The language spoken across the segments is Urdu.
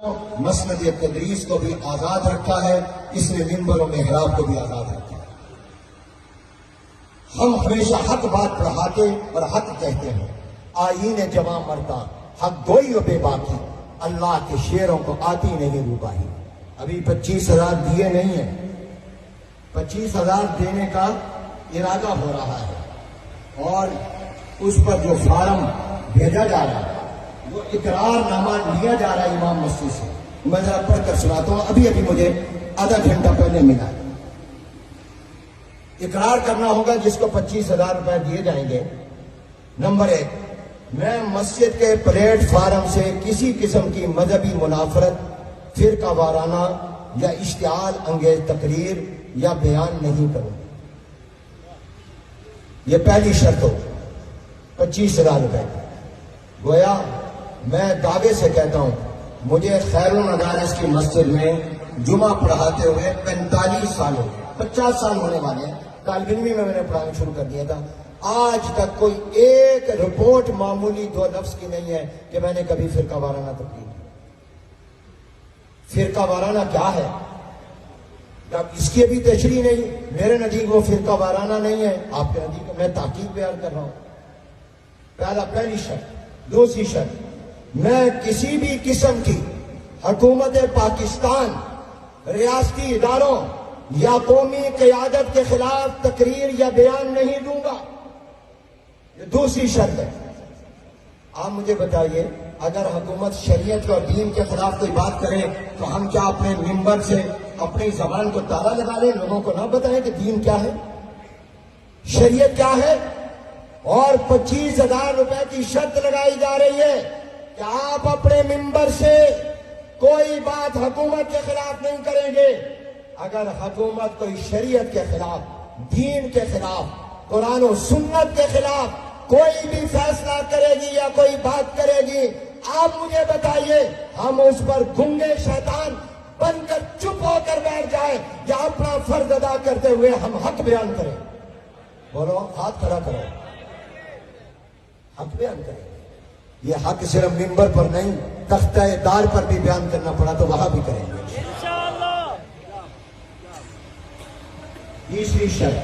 مسند تدریس کو بھی آزاد رکھا ہے، اس نے منبر و محراب کو بھی آزاد رکھا ہے۔ ہم ہمیشہ حق بات پڑھاتے اور حق کہتے ہیں۔ آئین جمع مرتا حق گوئی و بے باکی، اللہ کے شعروں کو آتی نہیں روباہی۔ ابھی 25,000 دیے نہیں ہیں، 25,000 دینے کا ارادہ ہو رہا ہے، اور اس پر جو فارم بھیجا جا رہا ہے وہ اقرار نامہ لیا جا رہا ہے امام مسجد سے۔ میں ذرا پڑھ کر سناتا ہوں، ابھی مجھے آدھا گھنٹہ پہلے ملا ہے۔ اقرار کرنا ہوگا جس کو 25,000 روپے دیے جائیں گے۔ نمبر 1، میں مسجد کے پلیٹ فارم سے کسی قسم کی مذہبی منافرت، فرقہ وارانہ یا اشتعال انگیز تقریر یا بیان نہیں کروں۔ یہ پہلی شرط ہو 25,000 روپے۔ گویا میں دعوے سے کہتا ہوں، مجھے خیر المدارس کی مسجد میں جمعہ پڑھاتے ہوئے 45 سال ہو گئے، 50 سال ہونے والے ہیں۔ طالب علمی میں نے پڑھانا شروع کر دیا تھا۔ آج تک کوئی ایک رپورٹ معمولی 2 لفظ کی نہیں ہے کہ میں نے کبھی فرقہ وارانہ تقریر کی۔ فرقہ وارانہ کیا ہے؟ اب اس کی بھی تشریح نہیں۔ میرے نزدیک وہ فرقہ وارانہ نہیں ہے، آپ کے نزدیک میں تحقیق بیان کر رہا ہوں۔ پہلی شرط۔ دوسری شرط، میں کسی بھی قسم کی حکومت پاکستان، ریاستی اداروں یا قومی قیادت کے خلاف تقریر یا بیان نہیں دوں گا۔ یہ دوسری شرط ہے۔ آپ مجھے بتائیے، اگر حکومت شریعت اور دین کے خلاف کوئی بات کرے تو ہم کیا اپنے منبر سے اپنی زبان کو تالا لگا لیں، لوگوں کو نہ بتائیں کہ دین کیا ہے، شریعت کیا ہے؟ اور 25,000 روپے کی شرط لگائی جا رہی ہے کہ آپ اپنے منبر سے کوئی بات حکومت کے خلاف نہیں کریں گے۔ اگر حکومت کوئی شریعت کے خلاف، دین کے خلاف، قرآن و سنت کے خلاف کوئی بھی فیصلہ کرے گی یا کوئی بات کرے گی، آپ مجھے بتائیے، ہم اس پر گنگے شیطان بن کر چپ ہو کر بیٹھ جائیں یا اپنا فرض ادا کرتے ہوئے ہم حق بیان کریں؟ بولو، ہاتھ کھڑا کرو، حق بیان کریں۔ یہ حق صرف منبر پر نہیں، تختہ دار پر بھی بیان کرنا پڑا تو وہاں بھی کریں گے انشاءاللہ۔ تیسری شرط،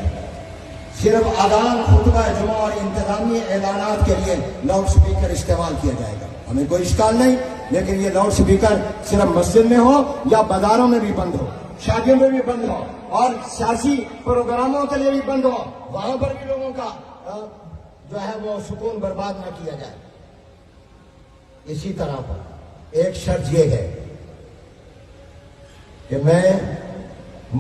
صرف اذان، خطبہ جمعہ اور انتظامی اعلانات کے لیے لاؤڈ سپیکر استعمال کیا جائے گا۔ ہمیں کوئی اشکال نہیں، لیکن یہ لاؤڈ سپیکر صرف مسجد میں ہو یا بازاروں میں بھی بند ہو، شادیوں میں بھی بند ہو، اور سیاسی پروگراموں کے لیے بھی بند ہو، وہاں پر بھی لوگوں کا جو ہے وہ سکون برباد نہ کیا جائے۔ اسی طرح پر ایک شرط یہ ہے کہ میں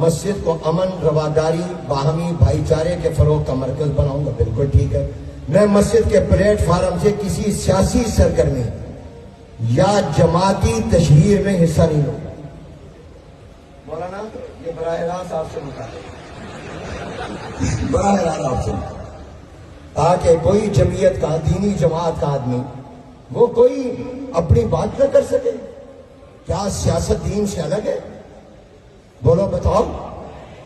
مسجد کو امن، رواداری، باہمی بھائی چارے کے فروغ کا مرکز بناؤں گا۔ بالکل ٹھیک ہے۔ میں مسجد کے پلیٹ فارم سے کسی سیاسی سرگرمی یا جماعتی تشہیر میں حصہ نہیں لوں گا۔ مولانا، یہ براہ راست آپ سے مطالبہ، براہ راست آپ سے مطالبہ، تاکہ کوئی جمعیت کا، دینی جماعت کا آدمی وہ کوئی اپنی بات نہ کر سکے۔ کیا سیاست دین سے الگ ہے؟ بولو، بتاؤ،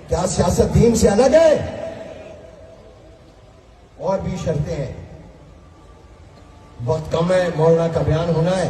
کیا سیاست دین سے الگ ہے؟ اور بھی شرطیں ہیں، وقت کم ہے، مولانا کا بیان ہونا ہے۔